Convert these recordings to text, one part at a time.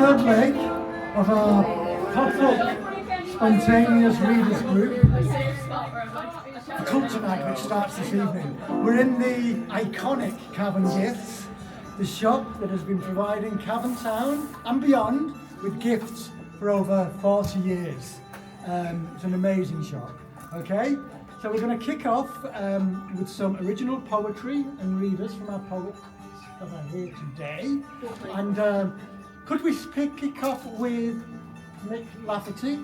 third leg of our pop-up spontaneous readers group culture night, which starts this evening. We're in the iconic Cavan Gifts, the shop that has been providing Cavan Town and beyond with gifts for over 40 years. It's an amazing shop. Okay, so we're going to kick off with some original poetry and readers from our poets that are here today. And could we kick off with Nick Lafferty,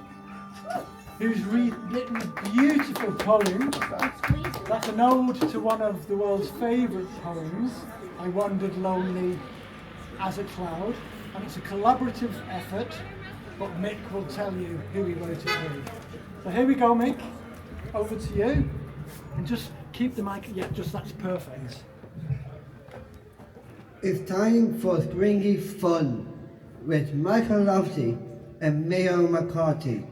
who's written a beautiful poem. That's an ode to one of the world's favourite poems, I Wandered Lonely as a Cloud. And it's a collaborative effort, but Mick will tell you who he wrote it with. So here we go, Mick. Over to you. And just keep the mic, yeah, just that's perfect. It's time for springy fun with Michael Lofty and Mayo McCarthy.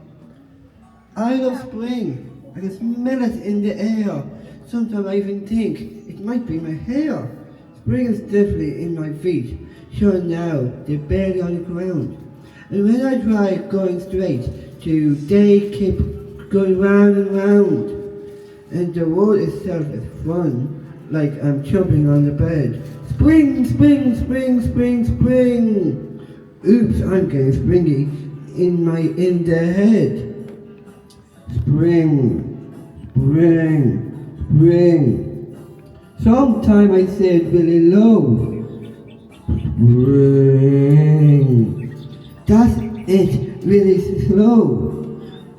I love spring. I can smell it in the air. Sometimes I even think it might be my hair. Spring is definitely in my feet. Sure now, they're barely on the ground. And when I try going straight, they keep going round and round. And the world itself is fun, like I'm jumping on the bed. Spring, spring, spring, spring, spring. Oops, I'm getting springy in the head. Spring, spring, spring. Sometime I say it really low. Spring. That's it, really slow.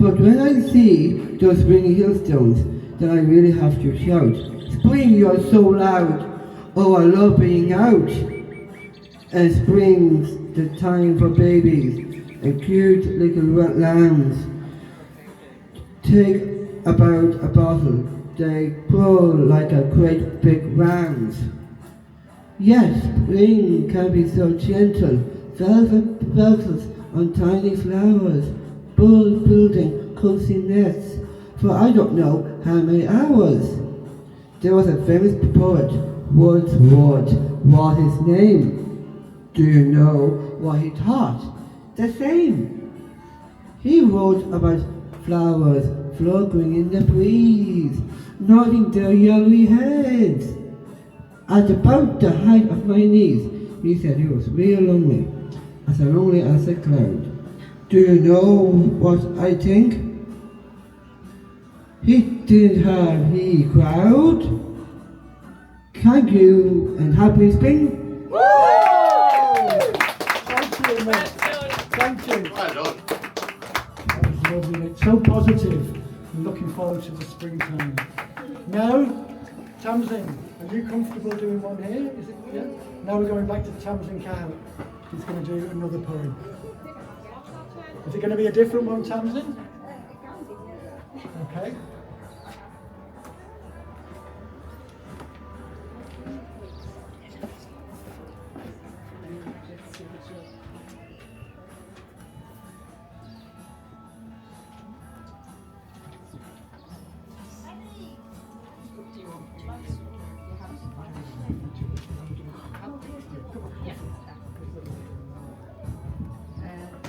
But when I see those springy hailstones, then I really have to shout. Spring, you're so loud. Oh, I love being out. And spring's the time for babies and cute little lambs. Take about a bottle, they grow like a great big rams. Yes, spring can be so gentle, velvet petals on tiny flowers, birds building cozy nests for I don't know how many hours. There was a famous poet, Wordsworth was his name. Do you know what he taught? The same. He wrote about flowers fluttering in the breeze, nodding their yellowy heads. At about the height of my knees, he said he was real lonely as a cloud. Do you know what I think? He didn't have any crowd. Thank you and happy spring. Woo! Thank you, Mick. Thank you. Well done. That was lovely, Mick. So positive. I'm looking forward to the springtime. Now, Tamsin, are you comfortable doing one here? Is it? Yeah. Now we're going back to Tamsin Cow. He's going to do another poem. Is it going to be a different one, Tamsin? Okay.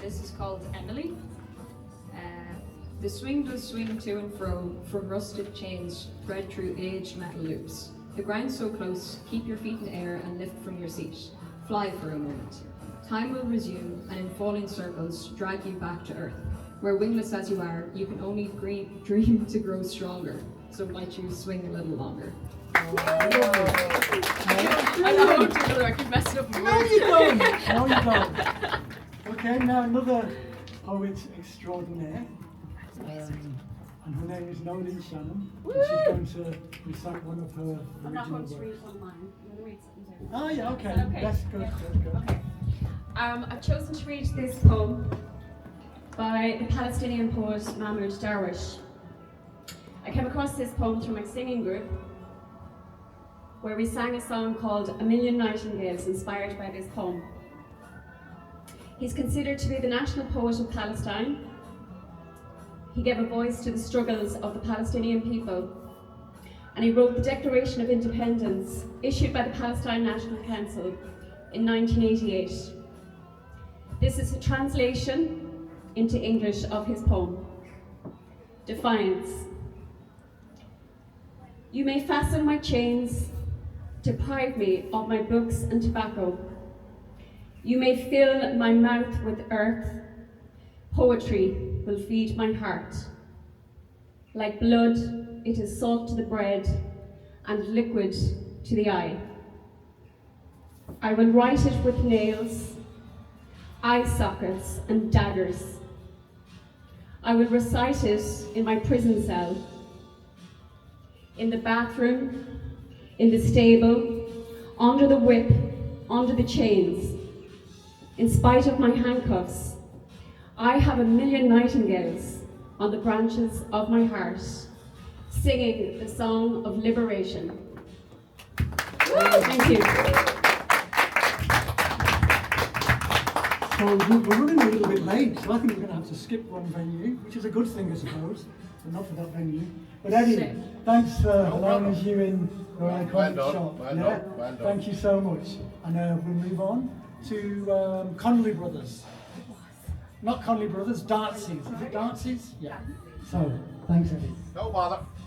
This is called Emily. The swing does swing to and fro from rusted chains thread through aged metal loops. The ground so close, keep your feet in air and lift from your seat. Fly for a moment. Time will resume and in falling circles drag you back to earth. Where wingless as you are, you can only dream to grow stronger. So might you swing a little longer. I could mess it up. No, you don't. No, you don't. Okay, now another poet extraordinaire. And her name is Nolan Shannon. And she's going to recite one of her I'm not original going to read works. one of mine. I'm going to read something different. Oh yeah, okay. Okay. That's good, Yeah. good, good. Okay. I've chosen to read this poem by the Palestinian poet Mahmoud Darwish. I came across this poem through my singing group, where we sang a song called A Million Nightingales, inspired by this poem. He's considered to be the national poet of Palestine. He gave a voice to the struggles of the Palestinian people, and he wrote the Declaration of Independence, issued by the Palestine National Council in 1988. This is a translation into English of his poem, Defiance. You may fasten my chains, deprive me of my books and tobacco. You may fill my mouth with earth, poetry will feed my heart. Like blood, it is salt to the bread and liquid to the eye. I will write it with nails, eye sockets and daggers. I will recite it in my prison cell, in the bathroom, in the stable, under the whip, under the chains. In spite of my handcuffs, I have a million nightingales on the branches of my heart, singing the song of liberation. Thank you. So we're running a little bit late, so I think we're going to have to skip one venue, which is a good thing, I suppose, but not for that venue. But Eddie, thanks for allowing us you in your iconic shop. Well done. Thank you so much. And we'll move on to Connolly Brothers. Not Connolly Brothers, Dartsy's. Is it Dartsy's? Yeah. So, thanks Eddie. No bother.